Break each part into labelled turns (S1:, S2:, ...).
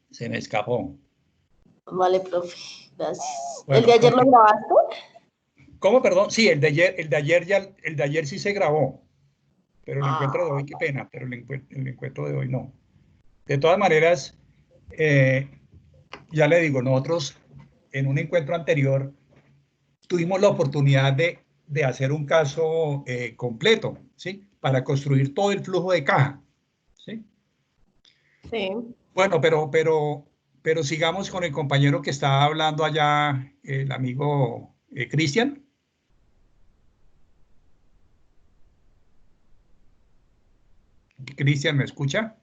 S1: Se me escapó.
S2: Vale, profe, gracias.
S1: Bueno,
S2: ¿El de ayer lo grabaste?
S1: ¿cómo, perdón? Sí, el de ayer sí se grabó, pero el encuentro de hoy, qué pena, pero el encuentro de hoy no. De todas maneras, ya le digo, nosotros en un encuentro anterior tuvimos la oportunidad de hacer un caso completo, ¿sí? Para construir todo el flujo de caja, ¿sí?
S2: Sí.
S1: Bueno, pero sigamos con el compañero que estaba hablando allá, el amigo Cristian. Cristian, ¿me escucha?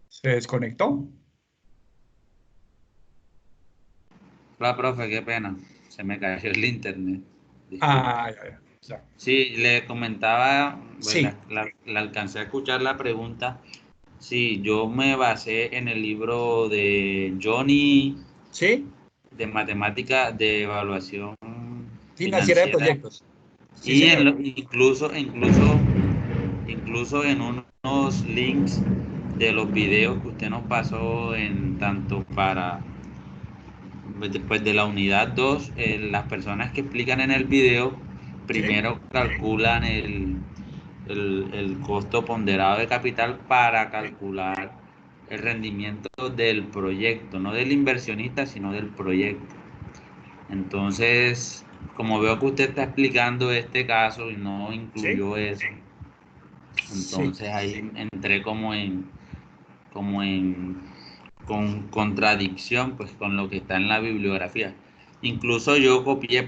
S1: ¿Se desconectó?
S3: Hola, profe, qué pena. Se me cayó el internet. Disculpe.
S1: Ah, ya.
S3: Sí, le comentaba, pues,
S1: Sí,
S3: la alcancé a escuchar la pregunta. Sí, yo me basé en el libro de Johnny
S1: sí,
S3: de matemática de evaluación
S1: financiera de
S3: financiera
S1: proyectos. Sí,
S3: y
S1: señor.
S3: incluso en unos links de los videos que usted nos pasó en tanto para después de la unidad 2, las personas que explican en el video
S1: Sí,
S3: primero calculan el costo ponderado de capital para calcular el rendimiento del proyecto, no del inversionista, sino del proyecto. Entonces, como veo que usted está explicando este caso y no
S1: sí,
S3: incluyó eso,
S1: sí.
S3: entonces ahí entré como en con contradicción pues con lo que está en la bibliografía. Incluso yo copié
S1: Sí.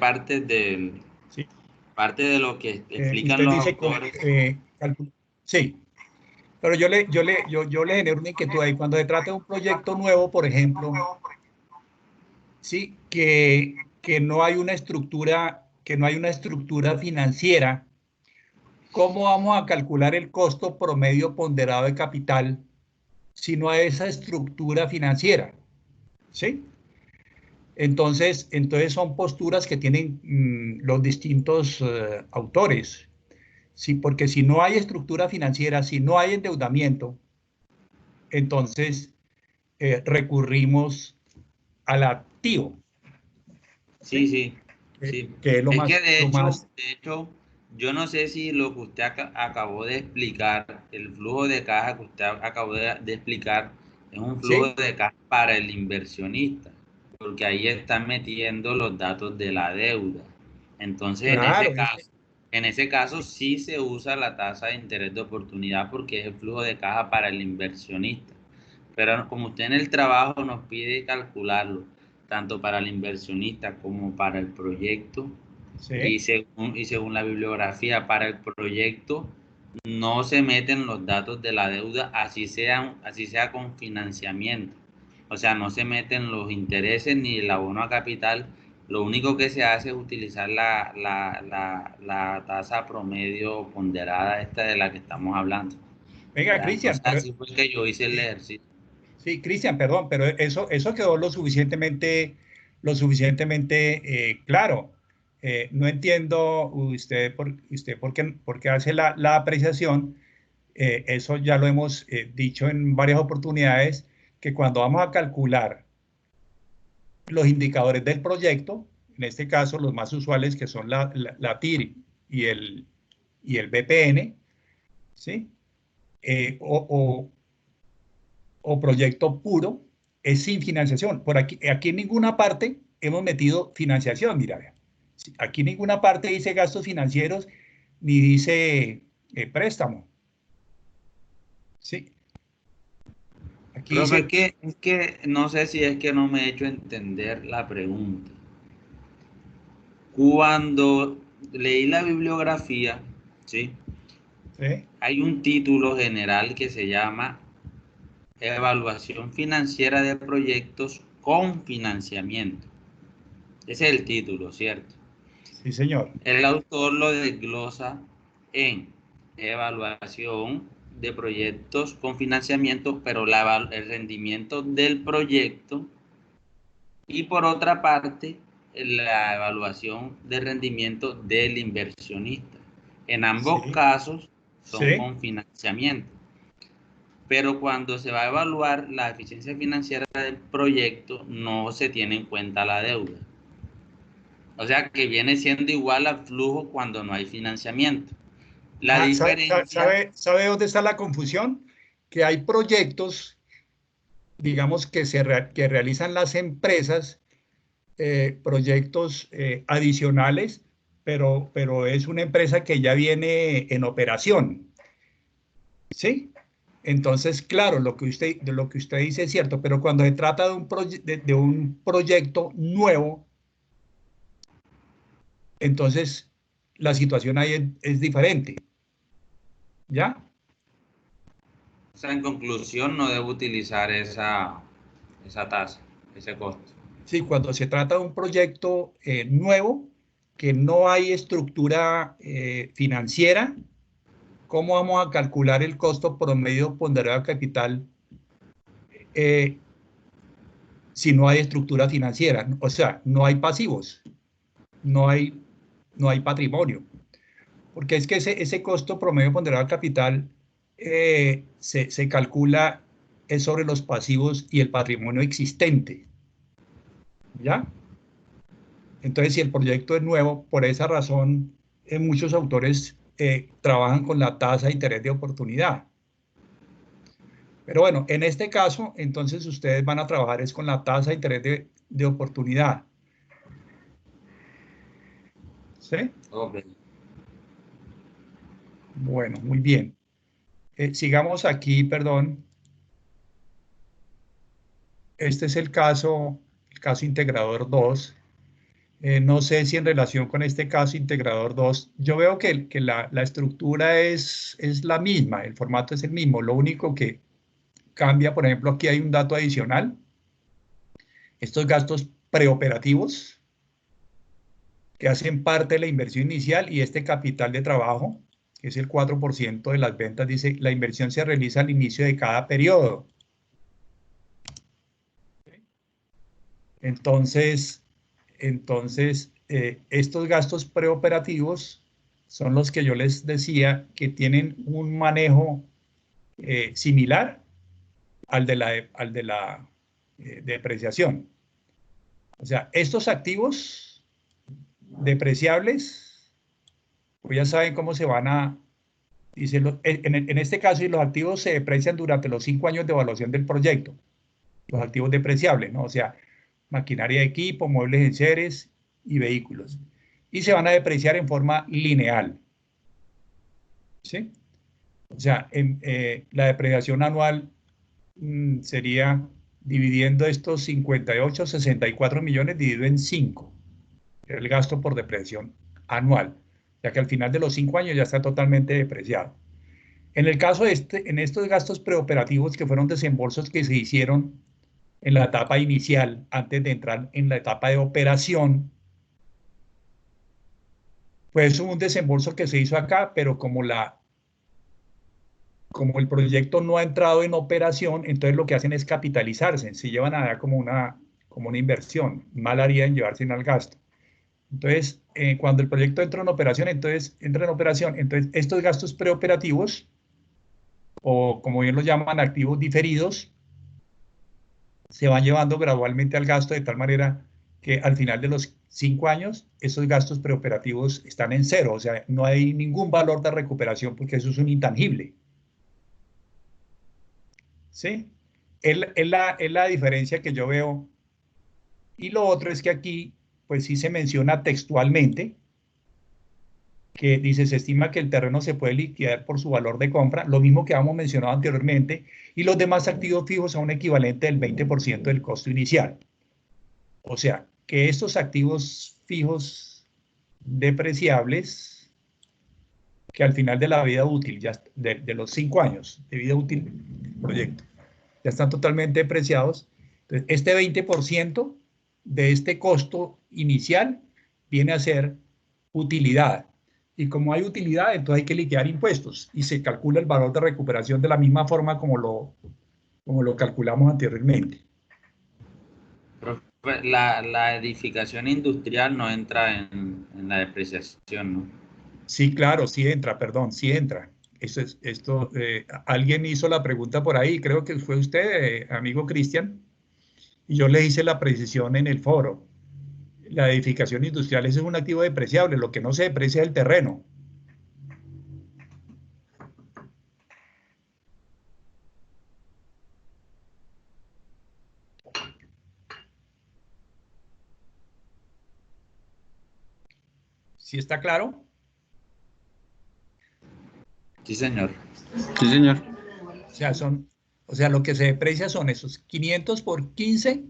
S3: parte de lo que explican
S1: Usted
S3: los
S1: dice,
S3: autores.
S1: sí, pero yo le genero una inquietud ahí. Cuando se trata de un proyecto nuevo, por ejemplo, sí, que no hay una estructura, que no hay una estructura financiera, ¿cómo vamos a calcular el costo promedio ponderado de capital si no hay esa estructura financiera? ¿Sí? Entonces son posturas que tienen los distintos autores. Sí, porque si no hay estructura financiera, si no hay endeudamiento, entonces recurrimos al activo,
S3: Sí,
S1: ¿sí?
S3: sí, sí.
S1: Que es
S3: Es que
S1: lo más,
S3: de hecho, yo no sé si lo que usted acabó de explicar, el flujo de caja que usted acabó de explicar, es un flujo
S1: ¿sí?
S3: de caja para el inversionista, porque ahí están metiendo los datos de la deuda. Entonces,
S1: Claro,
S3: en ese caso sí se usa la tasa de interés de oportunidad porque es el flujo de caja para el inversionista. Pero como usted en el trabajo nos pide calcularlo, tanto para el inversionista como para el proyecto,
S1: sí,
S3: y según la bibliografía para el proyecto, no se meten los datos de la deuda, así sea con financiamiento. O sea, no se meten los intereses ni el abono a capital. Lo único que se hace es utilizar la tasa promedio ponderada esta de la que estamos hablando.
S1: venga,
S3: Ya,
S1: Cristian,
S3: entonces
S1: pero
S3: así fue que yo hice el
S1: sí,
S3: ejercicio.
S1: sí, Cristian, perdón, pero eso quedó lo suficientemente claro. No entiendo usted por qué hace la apreciación. Eso ya lo hemos dicho en varias oportunidades, que cuando vamos a calcular los indicadores del proyecto, en este caso los más usuales que son la TIR y el BPN, ¿sí? O proyecto puro, es sin financiación. Aquí en ninguna parte hemos metido financiación, mira. Aquí en ninguna parte dice gastos financieros ni dice préstamo. Sí, aquí
S3: Profe,
S1: dice,
S3: es que no sé si es que no me he hecho entender la pregunta. Cuando leí la bibliografía, ¿sí?
S1: ¿sí?
S3: Hay un título general que se llama Evaluación financiera de proyectos con financiamiento. Ese es el título, ¿cierto?
S1: Sí, señor.
S3: El autor lo desglosa en evaluación de proyectos con financiamiento, pero el rendimiento del proyecto y por otra parte la evaluación de rendimiento del inversionista. En ambos
S1: Sí,
S3: casos son
S1: sí,
S3: con financiamiento. pero cuando se va a evaluar la eficiencia financiera del proyecto, no se tiene en cuenta la deuda. O sea que viene siendo igual al flujo cuando no hay financiamiento. La diferencia...
S1: ¿Sabe dónde está la confusión? Que hay proyectos, digamos, que realizan las empresas, proyectos adicionales, pero es una empresa que ya viene en operación, ¿sí? Entonces, claro, lo que usted dice es cierto, pero cuando se trata de un proyecto nuevo, entonces la situación ahí es diferente, ¿ya?
S3: O sea, en conclusión, no debo utilizar esa tasa, ese costo.
S1: Sí, cuando se trata de un proyecto nuevo, que no hay estructura financiera, ¿cómo vamos a calcular el costo promedio ponderado de capital eh, si no hay estructura financiera? O sea, no hay pasivos, no hay, no hay patrimonio. Porque es que ese costo promedio ponderado de capital se calcula es sobre los pasivos y el patrimonio existente, ¿ya? Entonces, si el proyecto es nuevo, por esa razón, muchos autores trabajan con la tasa de interés de oportunidad. Pero bueno, en este caso, entonces ustedes van a trabajar es con la tasa de interés de oportunidad. ¿Sí?
S3: Ok.
S1: Bueno, muy bien. Sigamos aquí, perdón. Este es el caso integrador 2. No sé si en relación con este caso integrador 2, yo veo que la estructura es la misma, el formato es el mismo, lo único que cambia, por ejemplo, aquí hay un dato adicional, estos gastos preoperativos que hacen parte de la inversión inicial y este capital de trabajo, que es el 4% de las ventas, dice, la inversión se realiza al inicio de cada periodo. Entonces, estos gastos preoperativos son los que yo les decía que tienen un manejo similar al de la depreciación. O sea, estos activos depreciables, pues ya saben cómo se van a... Dice, en este caso, y los activos se deprecian durante los 5 años de evaluación del proyecto, los activos depreciables, ¿no? O sea, maquinaria de equipo, muebles en seres y vehículos. Y se van a depreciar en forma lineal. ¿Sí? O sea, la depreciación anual sería dividiendo estos 58, 64 millones dividido en 5, el gasto por depreciación anual, ya que al final de los 5 años ya está totalmente depreciado. En el caso en estos gastos preoperativos, que fueron desembolsos que se hicieron en la etapa inicial, antes de entrar en la etapa de operación, pues hubo un desembolso que se hizo acá, pero como el proyecto no ha entrado en operación, entonces lo que hacen es capitalizarse, se llevan allá como una inversión, mal haría en llevarse al gasto. Entonces, cuando el proyecto entra en operación, entonces estos gastos preoperativos, o como bien los llaman, activos diferidos, se van llevando gradualmente al gasto de tal manera que al final de los 5 años, esos gastos preoperativos están en cero, o sea, no hay ningún valor de recuperación porque eso es un intangible. ¿Sí? Es la diferencia que yo veo. Y lo otro es que aquí, pues sí se menciona textualmente, que dice, se estima que el terreno se puede liquidar por su valor de compra, lo mismo que habíamos mencionado anteriormente, y los demás activos fijos a un equivalente del 20% del costo inicial. O sea, que estos activos fijos depreciables, que al final de la vida útil, ya de los 5 años de vida útil del proyecto, ya están totalmente depreciados. Entonces, este 20% de este costo inicial viene a ser utilidad. Y como hay utilidad, entonces hay que liquidar impuestos y se calcula el valor de recuperación de la misma forma como lo calculamos anteriormente.
S3: La edificación industrial no entra en la depreciación, ¿no?
S1: Sí, claro, sí entra, perdón, sí entra. alguien hizo la pregunta por ahí, creo que fue usted, amigo Cristian, y yo le hice la precisión en el foro. La edificación industrial es un activo depreciable, lo que no se deprecia es el terreno. ¿Sí está claro?
S3: Sí, señor.
S4: Sí, señor.
S1: O sea, lo que se deprecia son esos 500 por 15,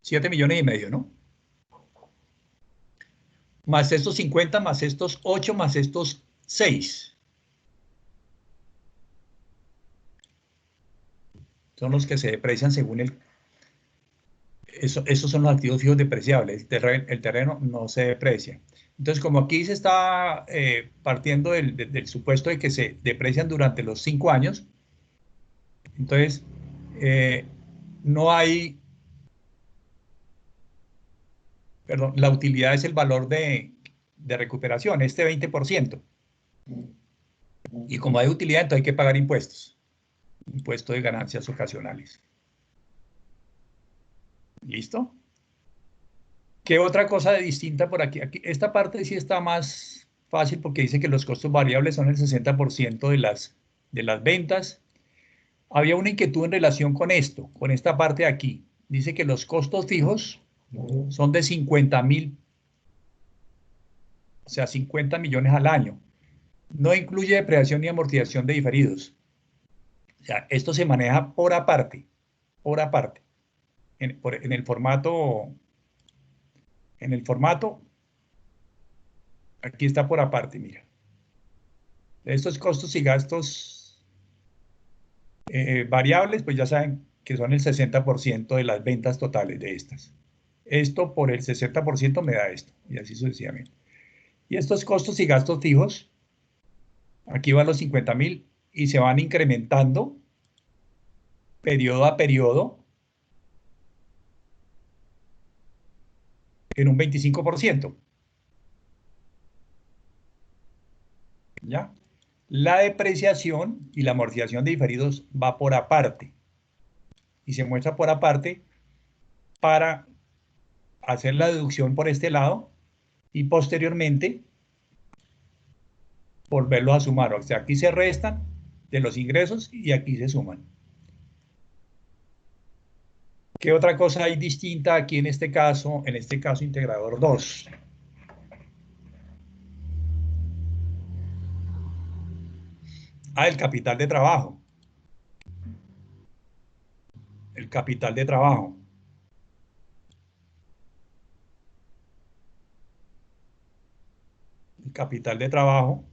S1: 7,5 millones, ¿no? Más estos 50, más estos 8, más estos 6. Son los que se deprecian según esos son los activos fijos depreciables. El terreno no se deprecia. Entonces, como aquí se está partiendo del supuesto de que se deprecian durante los 5 años, entonces no hay, perdón, la utilidad es el valor de recuperación, este 20%. Y como hay utilidad, entonces hay que pagar impuestos. Impuesto de ganancias ocasionales. ¿Listo? ¿Qué otra cosa de distinta por aquí? Esta parte sí está más fácil porque dice que los costos variables son el 60% de las ventas. Había una inquietud en relación con esto, con esta parte de aquí. Dice que los costos fijos son de 50,000, o sea, 50 millones al año. No incluye depreciación ni amortización de diferidos. O sea, esto se maneja por aparte, en el formato, aquí está por aparte, mira. Estos costos y gastos variables, pues ya saben que son el 60% de las ventas totales de estas. Esto por el 60% me da esto, y así sucesivamente. Y estos costos y gastos fijos, aquí van los 50,000 y se van incrementando periodo a periodo en un 25%. ¿Ya? La depreciación y la amortización de diferidos va por aparte y se muestra por aparte para hacer la deducción por este lado y posteriormente volverlos a sumar. O sea, aquí se restan de los ingresos y aquí se suman. ¿Qué otra cosa hay distinta aquí en este caso integrador 2? El capital de trabajo. El capital de trabajo. El capital de trabajo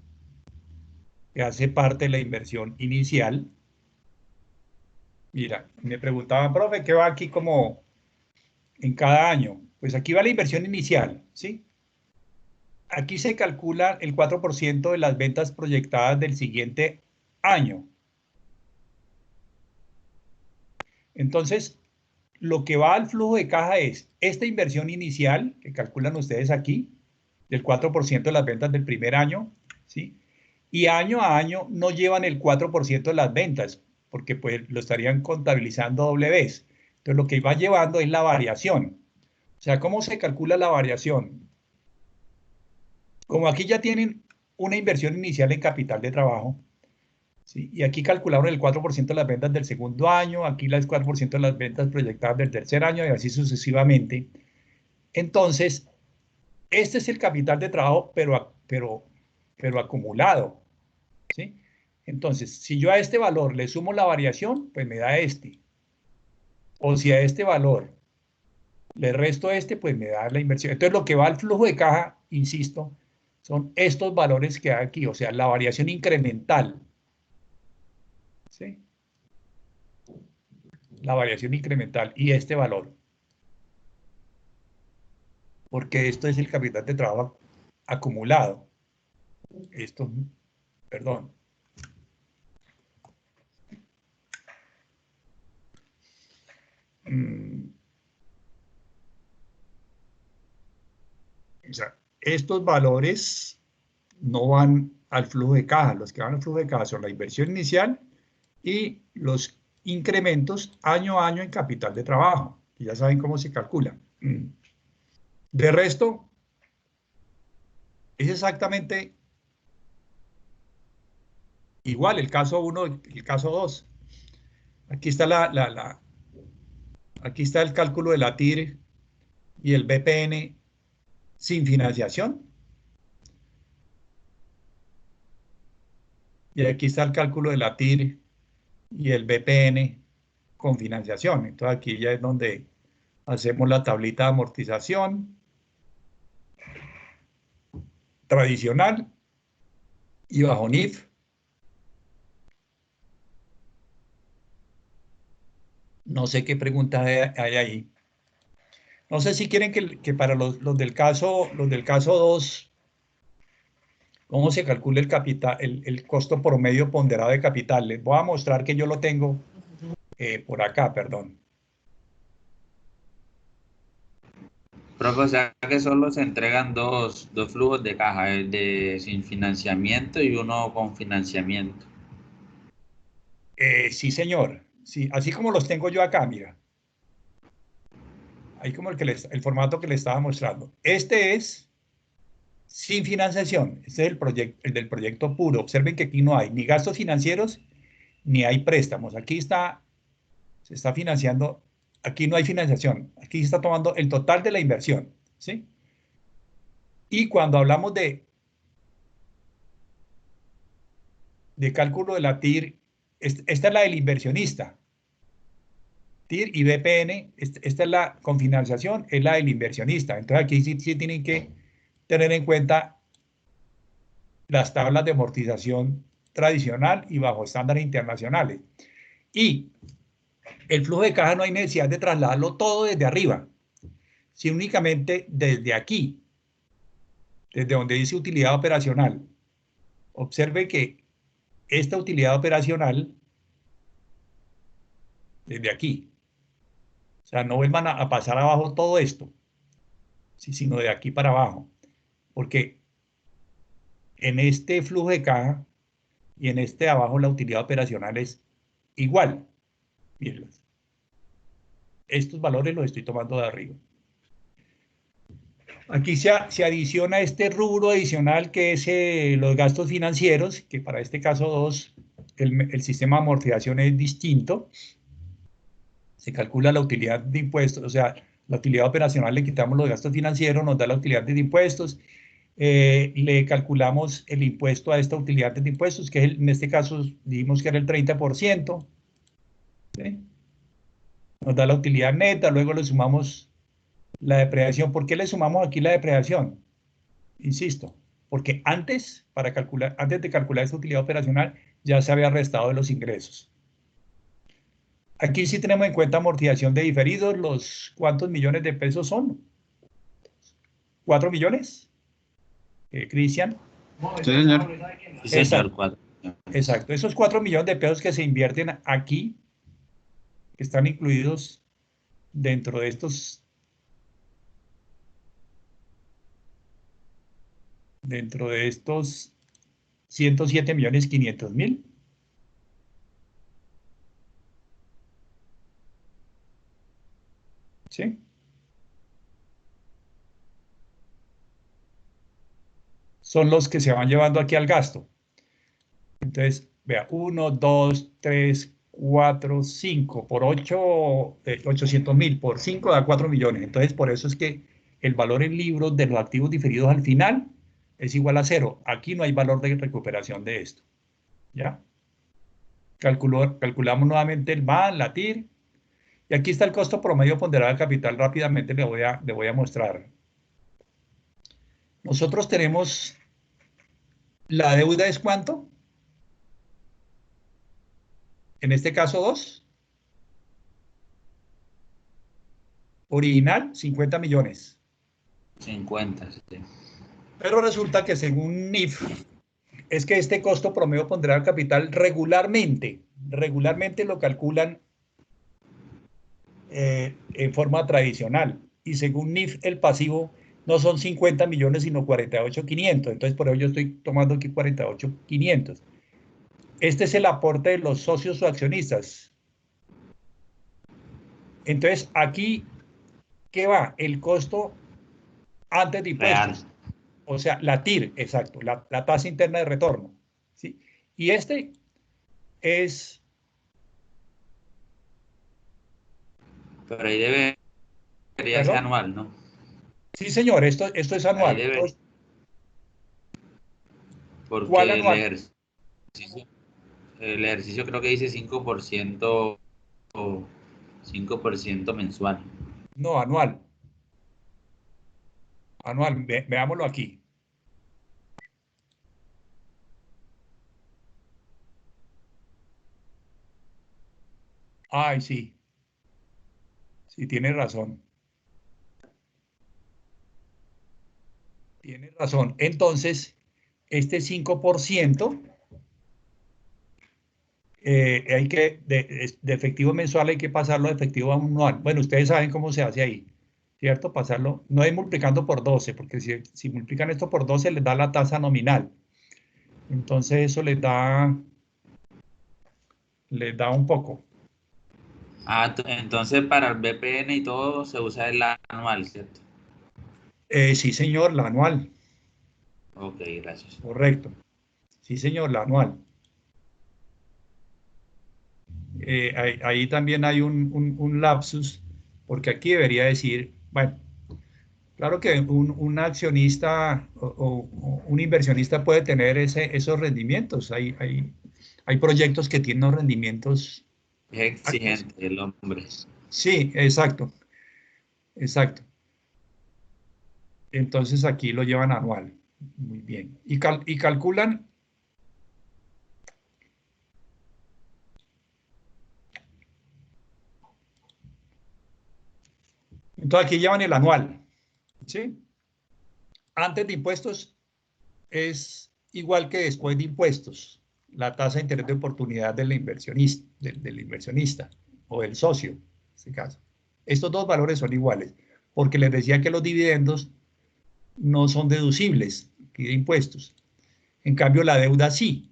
S1: que hace parte de la inversión inicial. Mira, me preguntaban, profe, ¿qué va aquí como en cada año? Pues aquí va la inversión inicial, ¿sí? Aquí se calcula el 4% de las ventas proyectadas del siguiente año. Entonces, lo que va al flujo de caja es esta inversión inicial, que calculan ustedes aquí, del 4% de las ventas del primer año, ¿sí? Y año a año no llevan el 4% de las ventas, porque pues lo estarían contabilizando doble vez. Entonces, lo que va llevando es la variación. O sea, ¿cómo se calcula la variación? Como aquí ya tienen una inversión inicial en capital de trabajo, ¿sí? Y aquí calcularon el 4% de las ventas del segundo año, aquí el 4% de las ventas proyectadas del tercer año y así sucesivamente. Entonces, este es el capital de trabajo, pero acumulado, ¿sí? Entonces, si yo a este valor le sumo la variación, pues me da este. O si a este valor le resto este, pues me da la inversión. Entonces, lo que va al flujo de caja, insisto, son estos valores que hay aquí, o sea, la variación incremental, ¿sí? La variación incremental y este valor. Porque esto es el capital de trabajo acumulado. Esto, perdón. O sea, estos valores no van al flujo de caja. Los que van al flujo de caja son la inversión inicial y los incrementos año a año en capital de trabajo. Y ya saben cómo se calcula. De resto, es exactamente igual el caso 1 y el caso 2. Aquí está aquí está el cálculo de la TIR y el BPN sin financiación. Y aquí está el cálculo de la TIR y el BPN con financiación. Entonces aquí ya es donde hacemos la tablita de amortización tradicional y bajo NIF. No sé qué preguntas hay ahí. No sé si quieren que para los del caso 2, ¿cómo se calcula el capital, el costo promedio ponderado de capital? Les voy a mostrar que yo lo tengo por acá, perdón.
S3: Profe, o sea que solo se entregan dos flujos de caja, el de sin financiamiento y uno con financiamiento.
S1: Sí, señor. Sí, así como los tengo yo acá, mira. Ahí como el formato que le estaba mostrando. Este es sin financiación. Este es el del proyecto puro. Observen que aquí no hay ni gastos financieros ni hay préstamos. Aquí se está financiando, aquí no hay financiación. Aquí se está tomando el total de la inversión, ¿sí? Y cuando hablamos de cálculo de la TIR, esta es la del inversionista. TIR y BPN, esta es la con financiación, es la del inversionista. Entonces aquí sí tienen que tener en cuenta las tablas de amortización tradicional y bajo estándares internacionales. Y el flujo de caja no hay necesidad de trasladarlo todo desde arriba, sino únicamente desde aquí, desde donde dice utilidad operacional. Observe que esta utilidad operacional, desde aquí, o sea, no vuelvan a pasar abajo todo esto, sino de aquí para abajo, porque en este flujo de caja y en este de abajo la utilidad operacional es igual. Miren, estos valores los estoy tomando de arriba. Aquí se adiciona este rubro adicional que es los gastos financieros, que para este caso 2, el sistema de amortización es distinto. Se calcula la utilidad de impuestos, o sea, la utilidad operacional le quitamos los gastos financieros, nos da la utilidad de impuestos, le calculamos el impuesto a esta utilidad de impuestos, que en este caso dijimos que era el 30%, ¿sí? Nos da la utilidad neta, luego le sumamos la depreciación. ¿Por qué le sumamos aquí la depreciación? Insisto, porque antes de calcular esta utilidad operacional ya se había restado de los ingresos. Aquí sí tenemos en cuenta amortización de diferidos. ¿Cuántos millones de pesos son? ¿4 millones? Cristian.
S4: Sí, señor.
S3: Sí, señor,
S1: Exacto. Esos 4 millones de pesos que se invierten aquí, que están incluidos dentro de estos 107.500.000. ¿Sí? Son los que se van llevando aquí al gasto. Entonces, vea, 1, 2, 3, 4, 5, por 8, 800.000, por 5 da 4 millones. Entonces, por eso es que el valor en libros de los activos diferidos al final es igual a 0. Aquí no hay valor de recuperación de esto. ¿Ya? Calculamos nuevamente el VAN, la TIR. Y aquí está el costo promedio ponderado de capital. Rápidamente le voy a mostrar. Nosotros tenemos, la deuda es ¿cuánto? En este caso 2. Original, 50 millones.
S3: 50, sí.
S1: Pero resulta que según NIF, es que este costo promedio ponderado de capital regularmente lo calculan en forma tradicional. Y según NIF, el pasivo no son 50 millones, sino 48.500. Entonces, por ello yo estoy tomando aquí 48.500. Este es el aporte de los socios o accionistas. Entonces, aquí, ¿qué va? El costo antes de impuestos.
S3: Real.
S1: O sea, la TIR, exacto, la tasa interna de retorno. ¿Sí? Y este es...
S3: Pero ahí debería ser
S1: ¿Perdón?
S3: anual, ¿no?
S1: Sí, señor, esto es
S3: Ahí
S1: anual.
S3: debe,
S1: ¿Cuál
S3: porque
S1: anual?
S3: el ejercicio creo que dice 5% o 5% mensual.
S1: No, anual. Anual, veámoslo aquí. Ay, sí, sí, tiene razón. Tiene razón. Entonces, este 5%, hay que, de efectivo mensual hay que pasarlo a efectivo anual. Bueno, ustedes saben cómo se hace ahí, ¿cierto? Pasarlo, no es multiplicando por 12, porque si multiplican esto por 12 les da la tasa nominal. Entonces eso les da un poco.
S3: Ah, entonces para el BPN y todo se usa el anual, ¿cierto?
S1: Sí, señor, la anual,
S3: Ok, gracias.
S1: correcto. Sí, señor, la anual. Ahí también hay un lapsus, porque aquí debería decir, bueno, claro que un accionista o un inversionista puede tener esos rendimientos. Hay proyectos que tienen unos rendimientos
S3: Es
S1: altos.
S3: exigente el hombre.
S1: Sí, exacto, exacto. Entonces aquí lo llevan anual. Muy bien. Y calculan, entonces aquí llevan el anual. ¿Sí? Antes de impuestos es igual que después de impuestos, la tasa de interés de oportunidad del inversionista, del inversionista o del socio, en este caso. Estos dos valores son iguales, porque les decía que los dividendos no son deducibles de impuestos. En cambio, la deuda sí.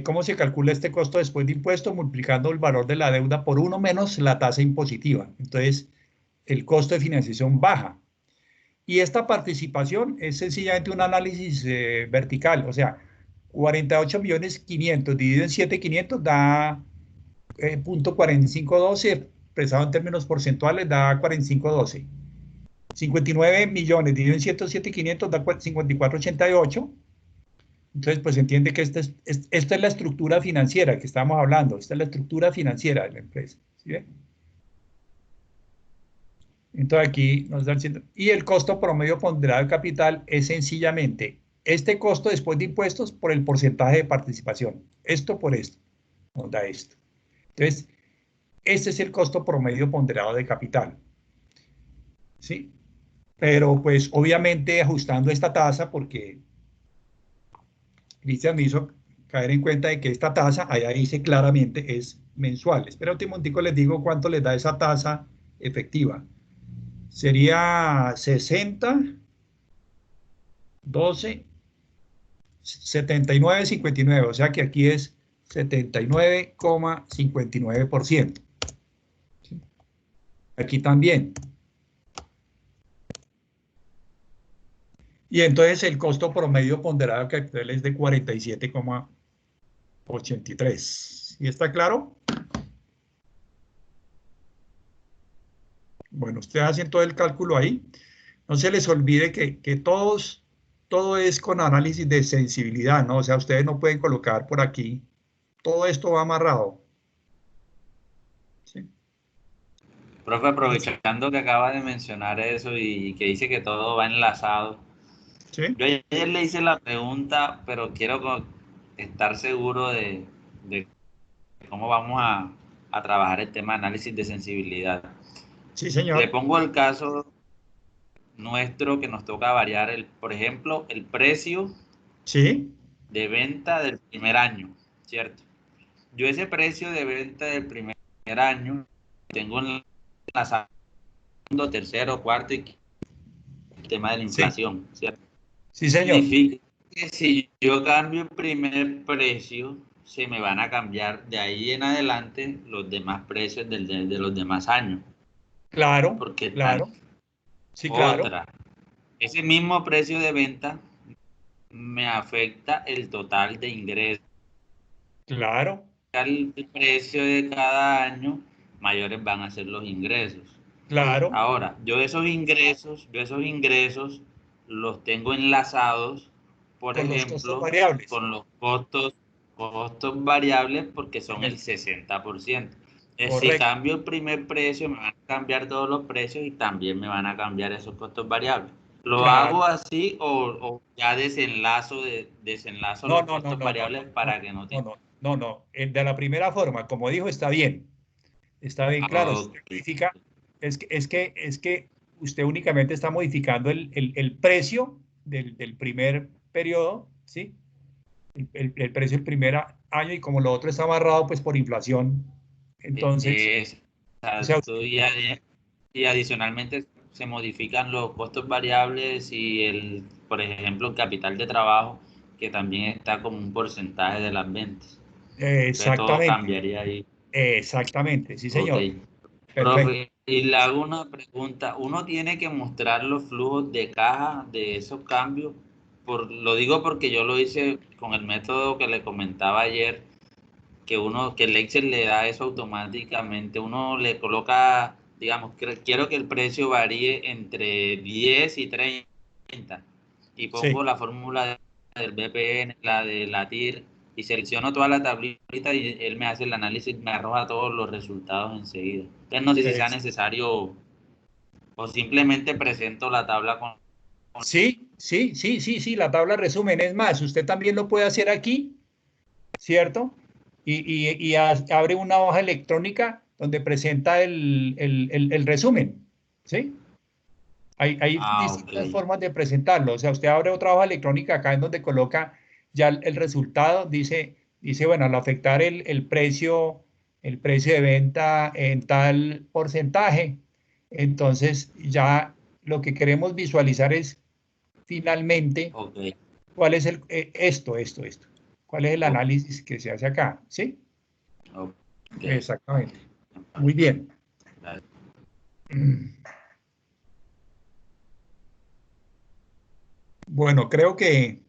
S1: ¿Cómo se calcula este costo después de impuestos? Multiplicando el valor de la deuda por 1 menos la tasa impositiva. Entonces, el costo de financiación baja. Y esta participación es sencillamente un análisis vertical, o sea, 48.500.000 dividido en 7.500 da 0.4512, expresado en términos porcentuales da 4512. 59 millones dividido en 107.500 da 5488. Entonces, pues entiende que esta es la estructura financiera que estamos hablando, esta es la estructura financiera de la empresa. ¿Sí ve? Entonces aquí nos están diciendo, y el costo promedio ponderado de capital es sencillamente este costo después de impuestos por el porcentaje de participación. Esto por esto, nos da esto. Entonces, este es el costo promedio ponderado de capital. ¿Sí? Pero pues obviamente ajustando esta tasa, porque Cristian me hizo caer en cuenta de que esta tasa, allá dice claramente, es mensual. Espera un momentico, les digo cuánto les da esa tasa efectiva. Sería 60, 12, 79,59, o sea que aquí es 79,59%. ¿Sí? Aquí también. Y entonces el costo promedio ponderado que actual es de 47,83. ¿Y está claro? Bueno, ustedes hacen todo el cálculo ahí. No se les olvide que todo es con análisis de sensibilidad, ¿no? O sea, ustedes no pueden colocar por aquí, todo esto va amarrado. ¿Sí?
S3: Profe, aprovechando que acaba de mencionar eso y que dice que todo va enlazado,
S1: ¿Sí?
S3: yo ayer le hice la pregunta, pero quiero estar seguro de cómo vamos a trabajar el tema de análisis de sensibilidad.
S1: Sí,
S3: Le
S1: señor.
S3: pongo el caso nuestro que nos toca variar, por ejemplo, el precio
S1: Sí,
S3: de venta del primer año, ¿cierto? Yo ese precio de venta del primer año tengo enlazado tercero, cuarto y el tema de la inflación, ¿cierto?
S1: Sí, señor.
S3: Significa que si yo cambio el primer precio, se me van a cambiar de ahí en adelante los demás precios de los demás años.
S1: Claro,
S3: Porque están
S1: claro. Sí, claro,
S3: otra. Ese mismo precio de venta me afecta el total de ingresos.
S1: claro,
S3: El precio de cada año, mayores van a ser los ingresos.
S1: claro.
S3: Ahora, yo esos ingresos los tengo enlazados, por
S1: Con los costos
S3: ejemplo,
S1: variables.
S3: con los costos variables porque son el 60%. Si
S1: Correcto.
S3: cambio el primer precio, me van a cambiar todos los precios y también me van a cambiar esos costos variables. ¿Lo
S1: Claro.
S3: hago así o ya desenlazo
S1: No,
S3: los
S1: no, no,
S3: costos
S1: no, no,
S3: variables
S1: no, no,
S3: para que no
S1: no,
S3: te...
S1: no, no, no. El de la primera forma, como dijo, está bien. Está bien claro. Si usted
S3: Ok,
S1: modifica, es que usted únicamente está modificando el precio del primer periodo, ¿sí? El precio del primer año y como lo otro está amarrado pues por inflación. Entonces, o sea,
S3: exacto. Y adicionalmente se modifican los costos variables y por ejemplo, el capital de trabajo, que también está como un porcentaje de las ventas. Entonces todo
S1: exactamente,
S3: cambiaría ahí.
S1: exactamente, sí,
S3: Ok.
S1: señor. Perfecto.
S3: Profe, y le hago una pregunta. ¿Uno tiene que mostrar los flujos de caja de esos cambios? Lo digo porque yo lo hice con el método que le comentaba ayer, que el Excel le da eso automáticamente. Uno le coloca, digamos, quiero que el precio varíe entre 10 y 30. Y pongo
S1: Sí,
S3: la fórmula del BPN, la de la TIR, y selecciono toda la tablita y él me hace el análisis, me arroja todos los resultados enseguida. Entonces no sé si sea
S1: es-
S3: necesario o simplemente presento la tabla con...
S1: sí, sí, sí, sí, sí, la tabla resumen. Es más, usted también lo puede hacer aquí, ¿cierto? Abre una hoja electrónica donde presenta el resumen, ¿sí? Hay
S3: Ah, ok.
S1: distintas formas de presentarlo. O sea, usted abre otra hoja electrónica acá en donde coloca ya el resultado. Dice, bueno, al afectar el precio de venta en tal porcentaje, entonces ya lo que queremos visualizar es finalmente
S3: Ok.
S1: cuál es esto. ¿Cuál es el
S3: Ok.
S1: análisis que se hace acá? ¿Sí?
S3: Ok.
S1: Exactamente. Muy bien. Bueno, creo que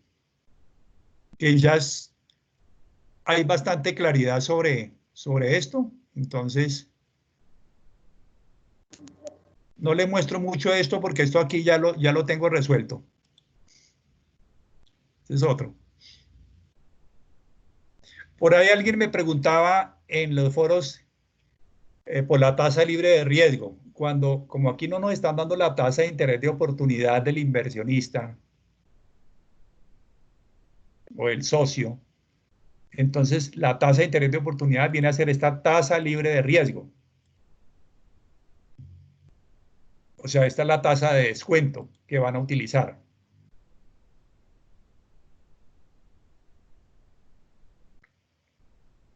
S1: hay bastante claridad sobre esto. Entonces, no le muestro mucho esto porque esto aquí ya lo tengo resuelto. Este es otro. Por ahí alguien me preguntaba en los foros por la tasa libre de riesgo. Como aquí no nos están dando la tasa de interés de oportunidad del inversionista o el socio, entonces la tasa de interés de oportunidad viene a ser esta tasa libre de riesgo. O sea, esta es la tasa de descuento que van a utilizar.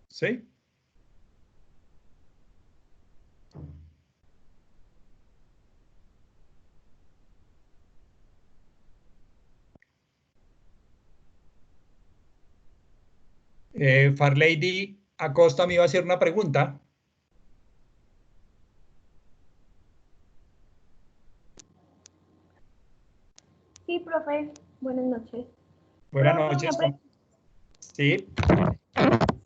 S1: ¿Sí? Farlady Acosta me iba a hacer una pregunta.
S2: Sí, profe, buenas noches.
S1: Buenas
S2: Profe,
S1: noches. Sí,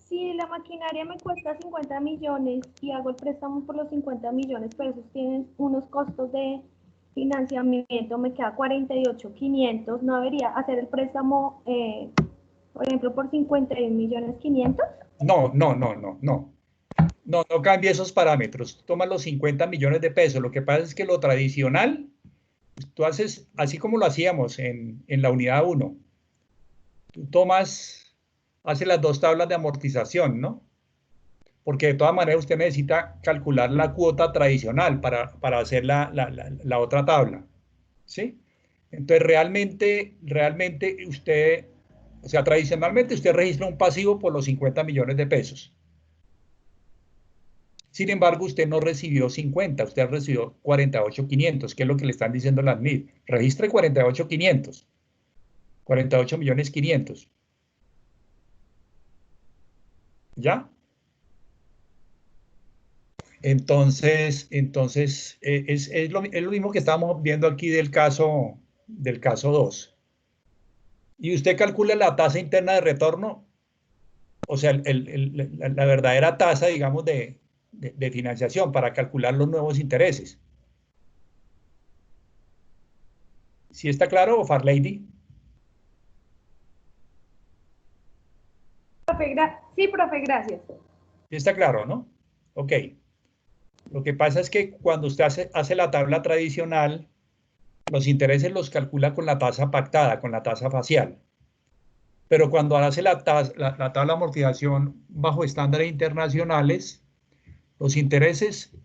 S2: si la maquinaria me cuesta 50 millones y hago el préstamo por los 50 millones, pero esos tienen unos costos de financiamiento, me queda 48.500, ¿no debería hacer el préstamo, por ejemplo, por 51.500.000?
S1: no, no, no, no, no. No, no cambie esos parámetros. Toma los 50 millones de pesos. Lo que pasa es que lo tradicional, tú haces, así como lo hacíamos en la unidad uno. Tú haces las dos tablas de amortización, ¿no? Porque de todas maneras usted necesita calcular la cuota tradicional para hacer la otra tabla, ¿sí? Entonces, realmente usted, o sea, tradicionalmente usted registra un pasivo por los 50 millones de pesos. Sin embargo, usted no recibió 50, usted recibió 48.500, que es lo que le están diciendo las MID. Registre 48.500, 48.500.000. ¿Ya? Entonces es lo mismo que estábamos viendo aquí del caso 2. Y usted calcula la tasa interna de retorno, o sea, la verdadera tasa, digamos, de financiación para calcular los nuevos intereses. ¿Sí está claro, Farlady?
S2: Sí, profe, gracias.
S1: ¿Sí está claro, no? Ok. Lo que pasa es que cuando usted hace la tabla tradicional, los intereses los calcula con la tasa pactada, con la tasa facial. Pero cuando hace la tabla de amortización bajo estándares internacionales, los intereses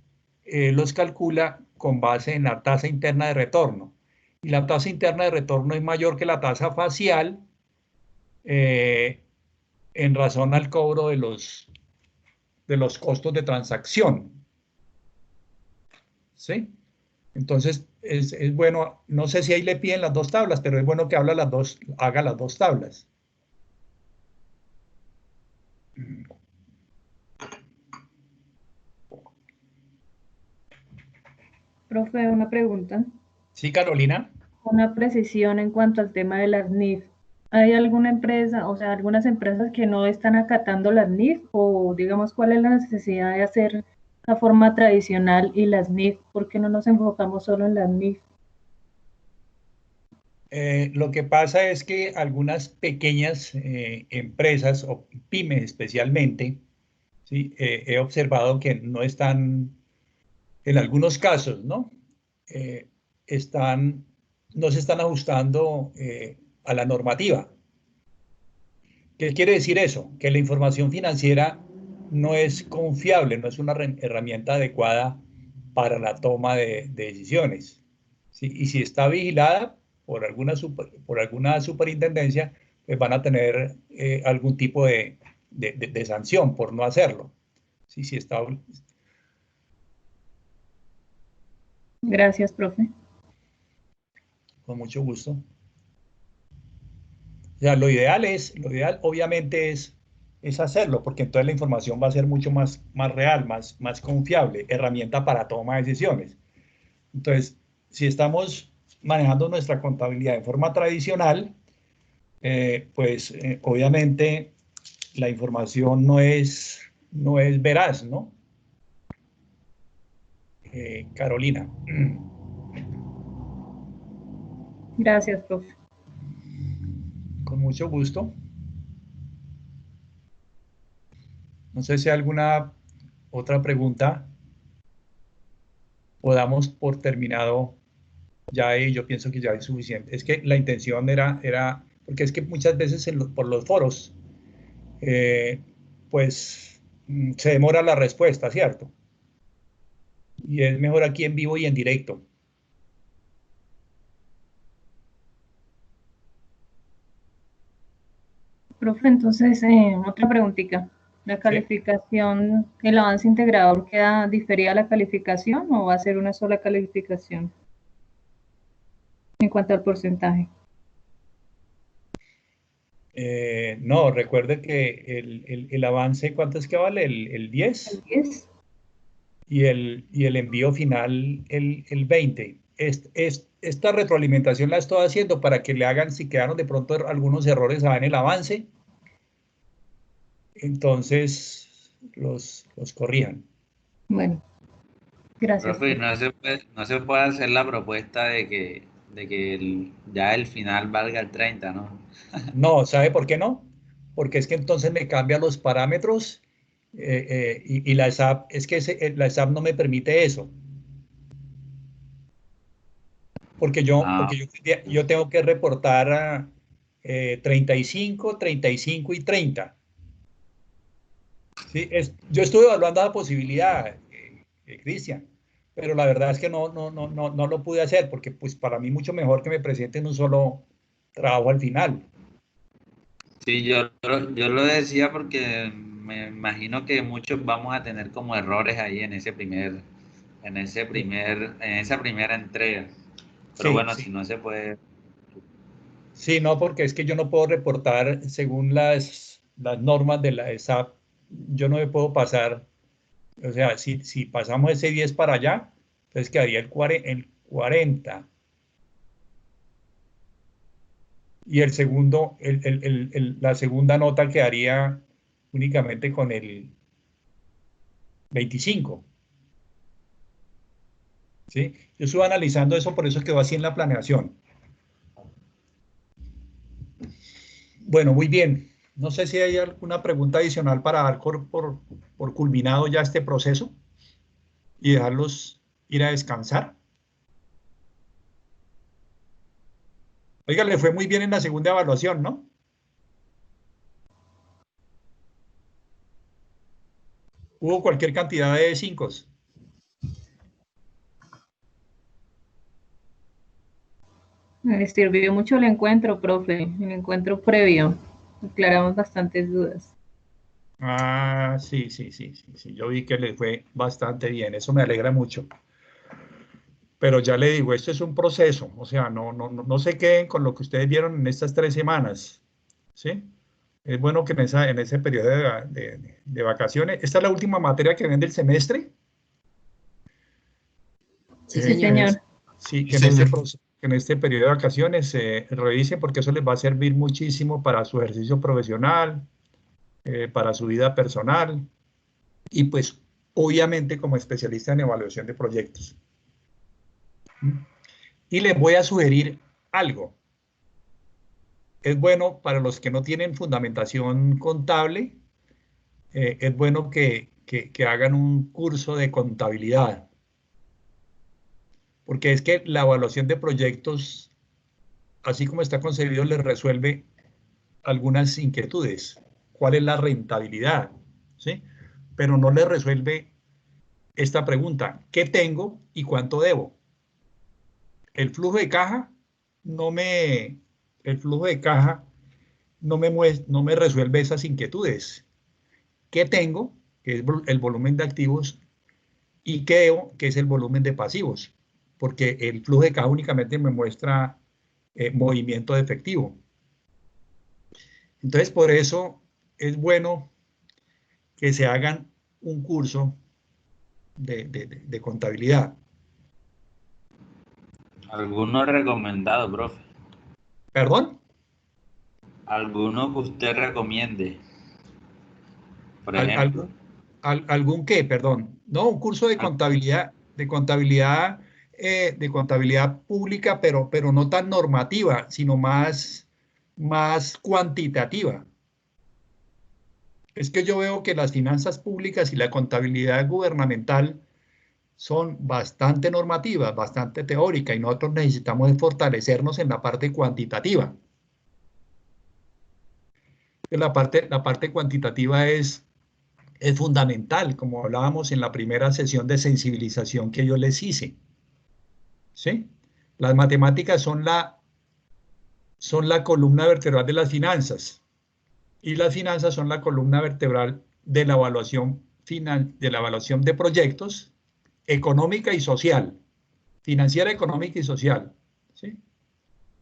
S1: los calcula con base en la tasa interna de retorno. Y la tasa interna de retorno es mayor que la tasa facial en razón al cobro de los costos de transacción. ¿Sí? Entonces, es bueno, no sé si ahí le piden las dos tablas, pero es bueno que haga las dos tablas.
S4: Profe, una pregunta.
S1: Sí, Carolina.
S4: Una precisión en cuanto al tema de las NIF. ¿Hay alguna empresa, o sea, algunas empresas que no están acatando las NIF? O digamos, ¿cuál es la necesidad de hacer la forma tradicional y las NIF? ¿Por qué no nos enfocamos solo en las NIF?
S1: Lo que pasa es que algunas pequeñas empresas, o pymes especialmente, ¿sí? He observado que no están, en algunos casos, ¿no? Eh, no se están ajustando a la normativa. ¿Qué quiere decir eso? Que la información financiera no es confiable, no es una herramienta adecuada para la toma de decisiones. ¿Sí? Y si está vigilada por alguna superintendencia, pues van a tener algún tipo de sanción por no hacerlo. ¿Sí? Si está...
S4: Gracias, profe.
S1: Con mucho gusto. O sea, lo ideal obviamente es hacerlo, porque entonces la información va a ser mucho más real, más confiable, herramienta para toma de decisiones. Entonces, si estamos manejando nuestra contabilidad de forma tradicional, pues obviamente la información no es veraz, ¿no? Carolina.
S4: Gracias, profe.
S1: Con mucho gusto. No sé si hay alguna otra pregunta o damos por terminado ya ahí. Yo pienso que ya es suficiente. Es que la intención era porque es que muchas veces por los foros, pues se demora la respuesta, ¿cierto? Y es mejor aquí en vivo y en directo.
S4: Profe, entonces, otra preguntita. ¿La
S1: ¿Sí?
S4: calificación, el avance integrador queda diferida a la calificación o va a ser una sola calificación en cuanto al porcentaje?
S1: No, recuerde que el avance, ¿cuánto es que vale? El 10
S4: ¿El 10?
S1: y el envío final el 20. Esta retroalimentación la estoy haciendo para que le hagan, si quedaron de pronto algunos errores en el avance, entonces los corrijan.
S4: Bueno, gracias,
S3: Profe,
S4: profe.
S3: no se puede hacer la propuesta de que ya el final valga el 30, ¿no?
S1: No, ¿sabe por qué no? Porque es que entonces me cambia los parámetros y la SAP, es que la SAP no me permite eso. Porque yo,
S3: Ah,
S1: porque yo, yo tengo que reportar 35, 35 y 30. ¿Sí? Yo estuve evaluando la posibilidad, Cristian, pero la verdad es que no lo pude hacer porque pues para mí mucho mejor que me presenten un solo trabajo al final.
S3: sí, yo lo decía porque me imagino que muchos vamos a tener como errores ahí en esa primera entrega. Pero
S1: Sí,
S3: bueno,
S1: sí.
S3: si no se puede.
S1: Sí, no, porque es que yo no puedo reportar según las normas de la ESAP, yo no me puedo pasar, o sea, si pasamos ese 10 para allá, entonces quedaría el 40. Y el segundo, la segunda nota quedaría únicamente con el 25, ¿sí? Yo estuve analizando eso, por eso quedó así en la planeación. Bueno, muy bien. No sé si hay alguna pregunta adicional para dar por culminado ya este proceso y dejarlos ir a descansar. Oiga, le fue muy bien en la segunda evaluación, ¿no? Hubo cualquier cantidad de 5.
S4: Me sirvió mucho el encuentro, profe, el encuentro previo. Aclaramos bastantes dudas.
S1: Ah, sí, sí, sí, sí, sí. Yo vi que le fue bastante bien. Eso me alegra mucho. Pero ya le digo, esto es un proceso. O sea, no se queden con lo que ustedes vieron en estas 3 semanas. ¿Sí? Es bueno que en ese periodo de vacaciones. Esta es la última materia que ven del semestre.
S5: Sí,
S4: Sí,
S1: Que
S5: señor.
S4: señor.
S1: sí,
S5: Sí, señor.
S1: que en este periodo de vacaciones revisen porque eso les va a servir muchísimo para su ejercicio profesional, para su vida personal y pues obviamente como especialista en evaluación de proyectos. Y les voy a sugerir algo. Es bueno para los que no tienen fundamentación contable, es bueno que hagan un curso de contabilidad, porque es que la evaluación de proyectos, así como está concebido, les resuelve algunas inquietudes. ¿Cuál es la rentabilidad? ¿Sí? Pero no les resuelve esta pregunta: ¿qué tengo y cuánto debo? El flujo de caja no me, el flujo de caja no me resuelve esas inquietudes. ¿Qué tengo? Que es el volumen de activos, y qué debo, que es el volumen de pasivos, porque el flujo de caja únicamente me muestra movimiento de efectivo. Entonces, por eso es bueno que se hagan un curso de contabilidad.
S3: Alguno recomendado, profe.
S1: ¿Perdón?
S3: Alguno que usted recomiende, por ejemplo.
S1: ¿Algún, algún qué? Perdón. No, un curso de contabilidad pública, pero no tan normativa, sino más cuantitativa. Es que yo veo que las finanzas públicas y la contabilidad gubernamental son bastante normativas, bastante teóricas, y nosotros necesitamos fortalecernos en la parte cuantitativa. La parte cuantitativa es fundamental, como hablábamos en la primera sesión de sensibilización que yo les hice. ¿Sí? Las matemáticas son la columna vertebral de las finanzas, y las finanzas son la columna vertebral de la evaluación final, de la evaluación de proyectos económica y social, financiera, económica y social, ¿sí?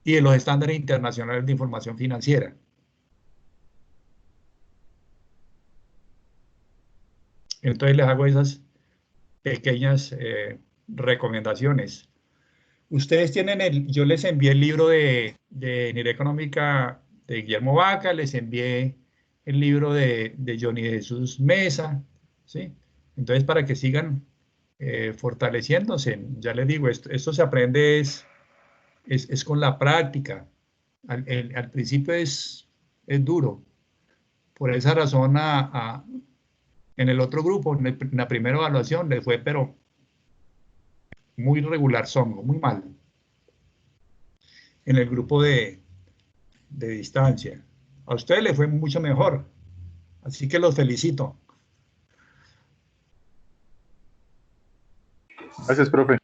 S1: Y de los estándares internacionales de información financiera. Entonces les hago esas pequeñas recomendaciones. Ustedes tienen yo les envié el libro de Ingeniería Económica de Guillermo Vaca, les envié el libro de Johnny Jesús Mesa, ¿sí? Entonces, para que sigan fortaleciéndose, ya les digo, esto se aprende es con la práctica. Al principio es duro. Por esa razón, en el otro grupo, en la primera evaluación, le fue, pero muy regular, muy mal. En el grupo de distancia. A ustedes le fue mucho mejor, así que los felicito.
S5: Gracias, profe.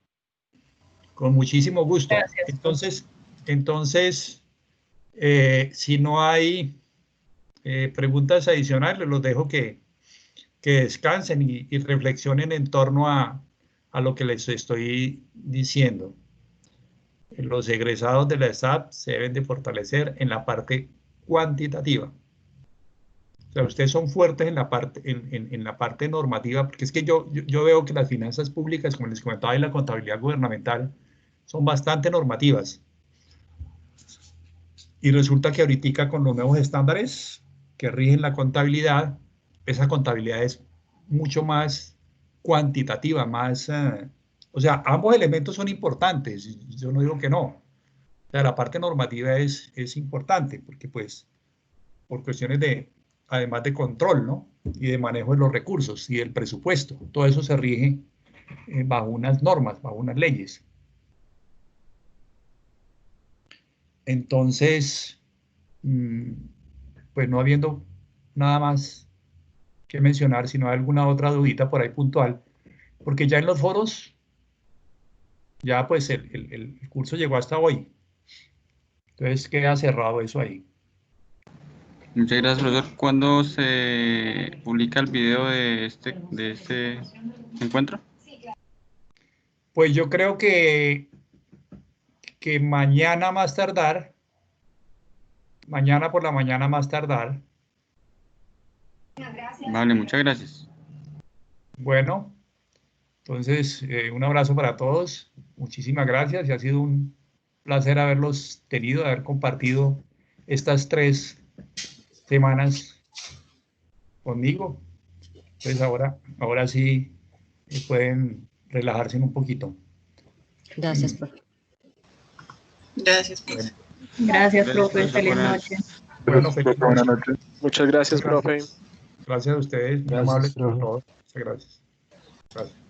S1: Con muchísimo gusto.
S4: Gracias, profe.
S1: Entonces, si no hay preguntas adicionales, los dejo que descansen y reflexionen en torno a lo que les estoy diciendo. Los egresados de la SAP se deben de fortalecer en la parte cuantitativa. O sea, ustedes son fuertes en la parte normativa, porque es que yo veo que las finanzas públicas, como les comentaba, y la contabilidad gubernamental son bastante normativas. Y resulta que ahorita con los nuevos estándares que rigen la contabilidad, esa contabilidad es mucho más cuantitativa, más... o sea, ambos elementos son importantes, yo no digo que no. O sea, la parte normativa es importante, porque pues, por cuestiones de, además de control, ¿no? Y de manejo de los recursos y del presupuesto. Todo eso se rige bajo unas normas, bajo unas leyes. Entonces, pues no habiendo nada más que mencionar, sino alguna otra dudita por ahí puntual, porque ya en los foros, ya pues el curso llegó hasta hoy. Entonces queda cerrado eso ahí.
S5: Muchas gracias, profesor. ¿Cuándo se publica el video de este encuentro?
S1: Pues yo creo que mañana más tardar, mañana por la mañana más tardar.
S5: Vale, muchas gracias.
S1: Bueno, entonces un abrazo para todos. Muchísimas gracias y ha sido un placer haberlos tenido, haber compartido estas 3 semanas conmigo. Entonces ahora sí pueden relajarse un poquito.
S6: Gracias, profe.
S7: Gracias, profe.
S1: Bueno,
S4: Gracias, profe. Feliz noche.
S1: bueno, feliz
S8: Buenas
S1: noche.
S8: noches.
S9: Muchas gracias, profe.
S1: Gracias a ustedes, muy
S8: Gracias,
S1: amables por
S8: profe.
S1: todo. Muchas gracias. Gracias.